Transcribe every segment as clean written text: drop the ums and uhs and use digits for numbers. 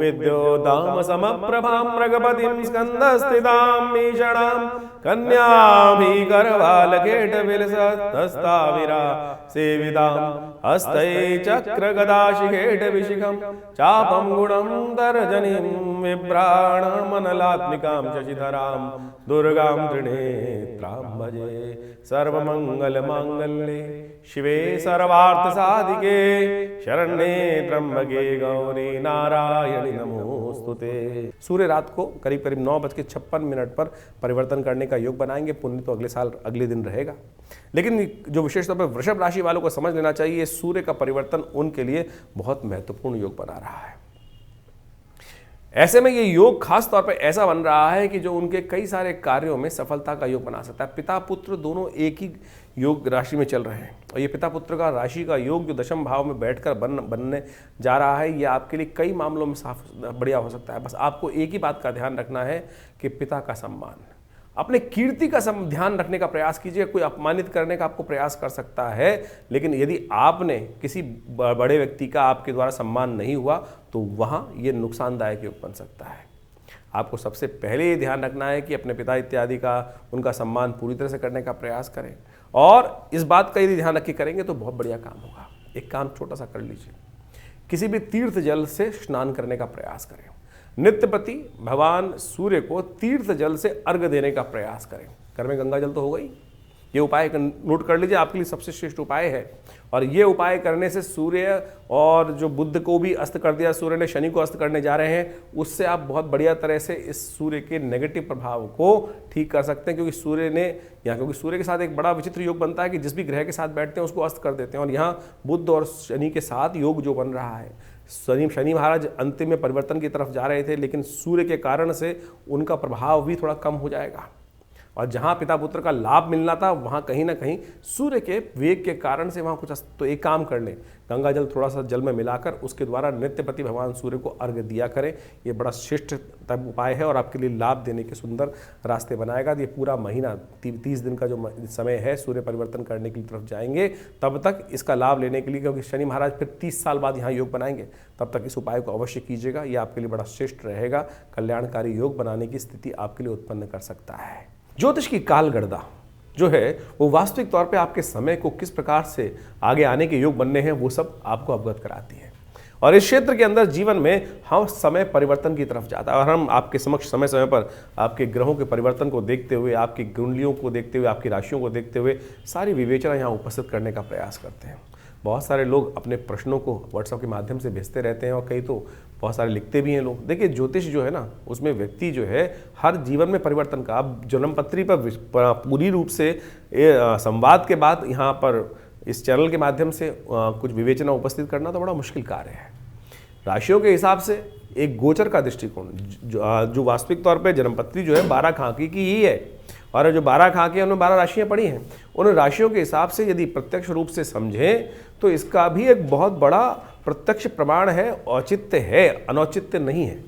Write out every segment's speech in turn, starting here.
विद्योदाम समप्रभां मृगपतिं स्कंदस्थितां मीषणां कन्याभिगर्भालकेटविलसत्तस्ताविरा सेवितां हस्तै चक्रगदाशिखेटविशिखं चापं गुणं तर्जनीं विभ्राणमनलात्मिकां शशिधरां दुर्गां त्रिनेत्रां भजे। सर्वमंगलमांगल्ये शिवे सर्वार्थसाधिके शरण्ये त्र्यंबके गौरी नारायणी नमोस्तुते। सूर्य रात को करीब करीब 9:56 पर परिवर्तन करने का योग बनाएंगे। पुण्य तो अगले साल अगले दिन रहेगा, लेकिन जो विशेष तौर पर वृषभ राशि वालों को समझ लेना चाहिए, सूर्य का परिवर्तन उनके लिए बहुत महत्वपूर्ण योग बना रहा है। ऐसे में ये योग खास तौर पर ऐसा बन रहा है कि जो उनके कई सारे कार्यों में सफलता का योग बना सकता है। पिता पुत्र दोनों एक ही योग राशि में चल रहे हैं, और ये पिता पुत्र का राशि का योग जो दशम भाव में बैठकर बनने जा रहा है, ये आपके लिए कई मामलों में साफ बढ़िया हो सकता है। बस आपको एक ही बात का ध्यान रखना है कि पिता का सम्मान, अपने कीर्ति का ध्यान रखने का प्रयास कीजिए। कोई अपमानित करने का आपको प्रयास कर सकता है, लेकिन यदि आपने किसी बड़े व्यक्ति का आपके द्वारा सम्मान नहीं हुआ तो वहाँ ये नुकसानदायक योग बन सकता है। आपको सबसे पहले ये ध्यान रखना है कि अपने पिता इत्यादि का, उनका सम्मान पूरी तरह से करने का प्रयास करें, और इस बात का यदि ध्यान रख के करेंगे तो बहुत बढ़िया काम होगा। एक काम छोटा सा कर लीजिए, किसी भी तीर्थ जल से स्नान करने का प्रयास करें। नित्यपति भगवान सूर्य को तीर्थ जल से अर्घ देने का प्रयास करें। घर में गंगा जल तो हो गई, ये उपाय नोट कर लीजिए, आपके लिए सबसे श्रेष्ठ उपाय है। और ये उपाय करने से सूर्य और जो बुध को भी अस्त कर दिया, सूर्य ने शनि को अस्त करने जा रहे हैं, उससे आप बहुत बढ़िया तरह से इस सूर्य के नेगेटिव प्रभाव को ठीक कर सकते हैं। क्योंकि सूर्य के साथ एक बड़ा विचित्र योग बनता है कि जिस भी ग्रह के साथ बैठते हैं उसको अस्त कर देते हैं, और यहाँ बुध और शनि के साथ योग जो बन रहा है, शनि महाराज अंतिम में परिवर्तन की तरफ जा रहे थे, लेकिन सूर्य के कारण से उनका प्रभाव भी थोड़ा कम हो जाएगा, और जहाँ पिता पुत्र का लाभ मिलना था वहाँ कहीं ना कहीं सूर्य के वेग के कारण से वहाँ कुछ। तो एक काम कर लें, गंगा जल थोड़ा सा जल में मिलाकर उसके द्वारा नित्यपति भगवान सूर्य को अर्घ दिया करें। ये बड़ा श्रेष्ठ तब उपाय है और आपके लिए लाभ देने के सुंदर रास्ते बनाएगा। ये पूरा महीना 30 दिन का जो समय है सूर्य परिवर्तन करने की तरफ जाएंगे, तब तक इसका लाभ लेने के लिए, क्योंकि शनि महाराज फिर 30 साल बाद यहाँ योग बनाएंगे, तब तक इस उपाय को अवश्य कीजिएगा। ये आपके लिए बड़ा श्रेष्ठ रहेगा, कल्याणकारी योग बनाने की स्थिति आपके लिए उत्पन्न कर सकता है। ज्योतिष की कालगणना जो है वो वास्तविक तौर पे आपके समय को किस प्रकार से आगे आने के योग बनने हैं वो सब आपको अवगत कराती है। और इस क्षेत्र के अंदर जीवन में हम समय परिवर्तन की तरफ जाता है, और हम आपके समक्ष समय समय पर आपके ग्रहों के परिवर्तन को देखते हुए, आपकी कुंडलियों को देखते हुए, आपकी राशियों को देखते हुए सारी विवेचना यहाँ उपस्थित करने का प्रयास करते हैं। बहुत सारे लोग अपने प्रश्नों को व्हाट्सएप के माध्यम से भेजते रहते हैं, और कई तो बहुत सारे लिखते भी हैं लोग। देखिए, ज्योतिष जो है ना, उसमें व्यक्ति जो है हर जीवन में परिवर्तन का, अब जन्मपत्री पर पूरी रूप से संवाद के बाद यहाँ पर इस चैनल के माध्यम से कुछ विवेचना उपस्थित करना तो बड़ा मुश्किल कार्य है। राशियों के हिसाब से एक गोचर का दृष्टिकोण, जो वास्तविक तौर पे जन्मपत्री जो है 12 खाकी की ही है, और जो 12 खाके हैं उनमें 12 राशियाँ पड़ी हैं। उन राशियों के हिसाब से यदि प्रत्यक्ष रूप से समझें तो इसका भी एक बहुत बड़ा प्रत्यक्ष प्रमाण है, औचित्य है, अनौचित्य नहीं है।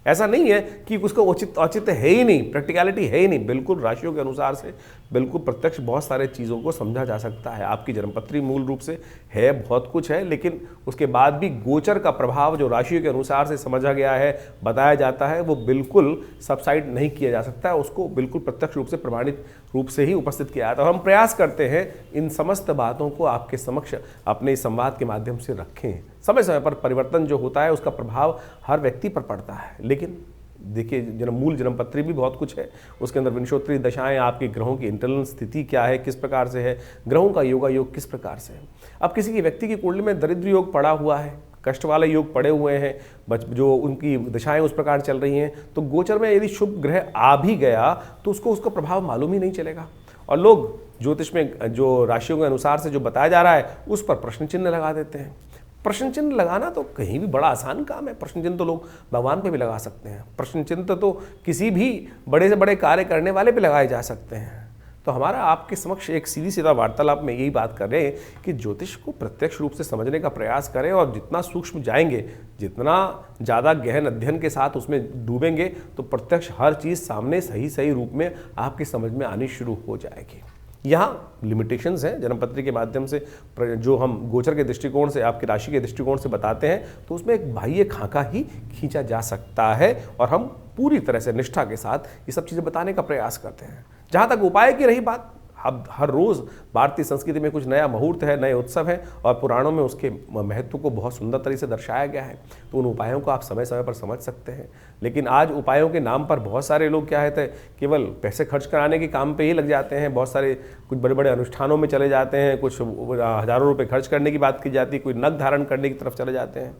ऐसा नहीं है कि उसका औचित्य है ही नहीं, प्रैक्टिकलिटी है ही नहीं। बिल्कुल राशियों के अनुसार से बिल्कुल प्रत्यक्ष बहुत सारे चीज़ों को समझा जा सकता है। आपकी जन्मपत्री मूल रूप से है, बहुत कुछ है, लेकिन उसके बाद भी गोचर का प्रभाव जो राशियों के अनुसार से समझा गया है, बताया जाता है, वो बिल्कुल सबसाइड नहीं किया जा सकता है। उसको बिल्कुल प्रत्यक्ष रूप से प्रमाणित रूप से ही उपस्थित किया जाता है। हम प्रयास करते हैं इन समस्त बातों को आपके समक्ष अपने इस संवाद के माध्यम से रखें। समय समय पर परिवर्तन जो होता है उसका प्रभाव हर व्यक्ति पर पड़ता है, लेकिन देखिए मूल जन्मपत्री भी बहुत कुछ है, उसके अंदर विंशोत्तरी दशाएं, आपके ग्रहों की इंटरनल स्थिति क्या है, किस प्रकार से है, ग्रहों का योगा योग किस प्रकार से है। अब किसी की व्यक्ति की कुंडली में दरिद्र योग पड़ा हुआ है, कष्ट वाले योग पड़े हुए हैं, जो उनकी दशाएं उस प्रकार चल रही हैं, तो गोचर में यदि शुभ ग्रह आ भी गया तो उसको उसका प्रभाव मालूम ही नहीं चलेगा। और लोग ज्योतिष में जो राशियों के अनुसार से जो बताया जा रहा है उस पर प्रश्न चिन्ह लगा देते हैं। प्रश्न चिन्ह लगाना तो कहीं भी बड़ा आसान काम है। प्रश्न चिन्ह तो लोग भगवान पे भी लगा सकते हैं। प्रश्न चिन्ह तो किसी भी बड़े से बड़े कार्य करने वाले पे लगाए जा सकते हैं। तो हमारा आपके समक्ष एक सीधी सीधा वार्तालाप में यही बात कर रहे हैं कि ज्योतिष को प्रत्यक्ष रूप से समझने का प्रयास करें, और जितना सूक्ष्म जाएंगे, जितना ज़्यादा गहन अध्ययन के साथ उसमें डूबेंगे, तो प्रत्यक्ष हर चीज़ सामने सही सही रूप में आपकी समझ में आनी शुरू हो जाएगी। यहाँ लिमिटेशंस हैं जन्मपत्री के माध्यम से जो हम गोचर के दृष्टिकोण से, आपकी राशि के दृष्टिकोण से बताते हैं, तो उसमें एक बाह्य खाका ही खींचा जा सकता है और हम पूरी तरह से निष्ठा के साथ ये सब चीज़ें बताने का प्रयास करते हैं। जहाँ तक उपाय की रही बात, अब हर रोज़ भारतीय संस्कृति में कुछ नया मुहूर्त है, नए उत्सव हैं और पुराणों में उसके महत्व को बहुत सुंदर तरीके से दर्शाया गया है, तो उन उपायों को आप समय समय पर समझ सकते हैं। लेकिन आज उपायों के नाम पर बहुत सारे लोग क्या है केवल पैसे खर्च कराने के काम पे ही लग जाते हैं। बहुत सारे कुछ बड़े बड़े अनुष्ठानों में चले जाते हैं, कुछ हज़ारों रुपये खर्च करने की बात की जाती है, कोई नग धारण करने की तरफ चले जाते हैं।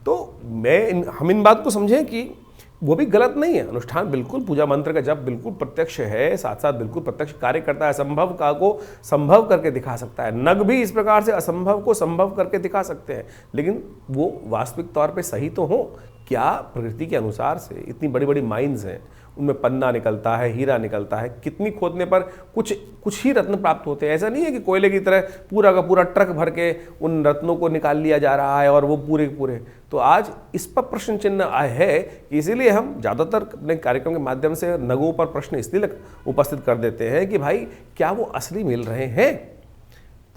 तो हम इन बात को समझें कि वो भी गलत नहीं है। अनुष्ठान बिल्कुल, पूजा मंत्र का जप बिल्कुल प्रत्यक्ष है, साथ साथ बिल्कुल प्रत्यक्ष कार्य करता है, असंभव का को संभव करके दिखा सकता है। नग भी इस प्रकार से असंभव को संभव करके दिखा सकते हैं, लेकिन वो वास्तविक तौर पे सही तो हो क्या? प्रकृति के अनुसार से इतनी बड़ी बड़ी माइंस हैं, उनमें पन्ना निकलता है, हीरा निकलता है, कितनी खोदने पर कुछ ही रत्न प्राप्त होते हैं। ऐसा नहीं है कि कोयले की तरह पूरा का पूरा ट्रक भर के उन रत्नों को निकाल लिया जा रहा है और वो पूरे पूरे। तो आज इस पर प्रश्न चिन्ह है, इसीलिए हम ज़्यादातर अपने कार्यक्रम के माध्यम से नगों पर प्रश्न इसलिए उपस्थित कर देते हैं कि भाई क्या वो असली मिल रहे हैं,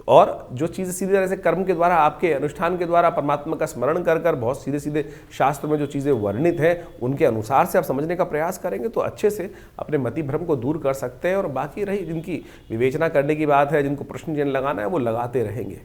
और जो चीज़ें सीधे तरह से कर्म के द्वारा, आपके अनुष्ठान के द्वारा परमात्मा का स्मरण कर कर बहुत सीधे सीधे शास्त्र में जो चीज़ें वर्णित हैं उनके अनुसार से आप समझने का प्रयास करेंगे तो अच्छे से अपने मति भ्रम को दूर कर सकते हैं। और बाकी रही जिनकी विवेचना करने की बात है, जिनको प्रश्न चिन्ह लगाना है, वो लगाते रहेंगे,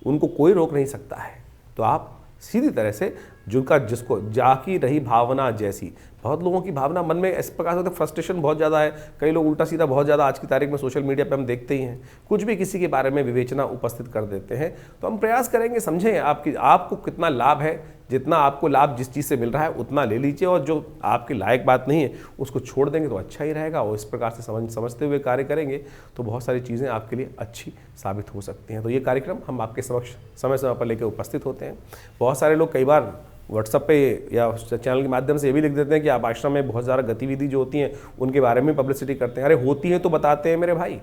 उनको कोई रोक नहीं सकता है। तो आप सीधी तरह से जिसको जाकी रही भावना जैसी, बहुत लोगों की भावना मन में इस प्रकार से फ्रस्ट्रेशन बहुत ज़्यादा है, कई लोग उल्टा सीधा बहुत ज़्यादा आज की तारीख में सोशल मीडिया पे हम देखते ही हैं, कुछ भी किसी के बारे में विवेचना उपस्थित कर देते हैं। तो हम प्रयास करेंगे समझें आपको कितना लाभ है, जितना आपको लाभ जिस चीज़ से मिल रहा है उतना ले लीजिए, और जो आपके लायक बात नहीं है उसको छोड़ देंगे तो अच्छा ही रहेगा। और इस प्रकार से समझते हुए कार्य करेंगे तो बहुत सारी चीज़ें आपके लिए अच्छी साबित हो सकती हैं। तो ये कार्यक्रम हम आपके समक्ष समय समय पर लेकर उपस्थित होते हैं। बहुत सारे लोग कई बार व्हाट्सएप पे या चैनल के माध्यम से ये भी लिख देते हैं कि आप आश्रम में बहुत ज़्यादा गतिविधि जो होती हैं उनके बारे में पब्लिसिटी करते हैं। अरे होती हैं तो बताते हैं मेरे भाई।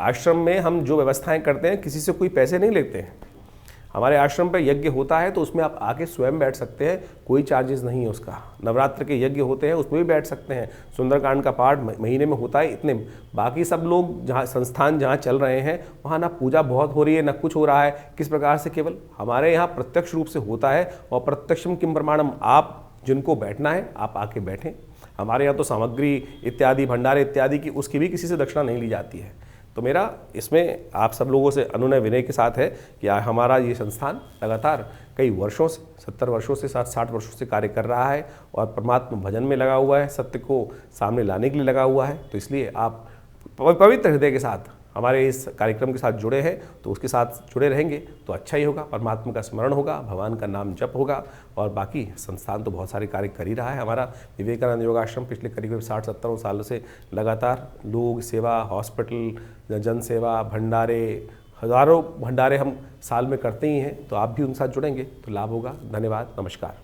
आश्रम में हम जो व्यवस्थाएं करते हैं किसी से कोई पैसे नहीं लेते हैं। हमारे आश्रम पे यज्ञ होता है तो उसमें आप आके स्वयं बैठ सकते हैं, कोई चार्जेस नहीं है उसका। नवरात्र के यज्ञ होते हैं उसमें भी बैठ सकते हैं। सुंदरकांड का पाठ महीने में होता है इतने। बाकी सब लोग जहाँ संस्थान जहाँ चल रहे हैं वहाँ ना पूजा बहुत हो रही है ना कुछ हो रहा है। किस प्रकार से? केवल हमारे यहाँ प्रत्यक्ष रूप से होता है, और प्रत्यक्षम किम प्रमाणम, आप जिनको बैठना है आप आके बैठें। हमारे यहाँ तो सामग्री इत्यादि, भंडारे इत्यादि की उसकी भी किसी से दक्षिणा नहीं ली जाती है। तो मेरा इसमें आप सब लोगों से अनुनय विनय के साथ है कि हमारा ये संस्थान लगातार कई वर्षों से, 70 वर्षों से 60 वर्षों से कार्य कर रहा है और परमात्मा भजन में लगा हुआ है, सत्य को सामने लाने के लिए लगा हुआ है। तो इसलिए आप पवित्र हृदय के साथ हमारे इस कार्यक्रम के साथ जुड़े हैं तो उसके साथ जुड़े रहेंगे तो अच्छा ही होगा। परमात्मा का स्मरण होगा, भगवान का नाम जप होगा, और बाकी संस्थान तो बहुत सारे कार्य कर ही रहा है। हमारा विवेकानंद योगाश्रम पिछले करीब 60-70 सालों से लगातार लोग सेवा, हॉस्पिटल, जन सेवा, भंडारे, हज़ारों भंडारे हम साल में करते ही हैं। तो आप भी उनके साथ जुड़ेंगे तो लाभ होगा। धन्यवाद, नमस्कार।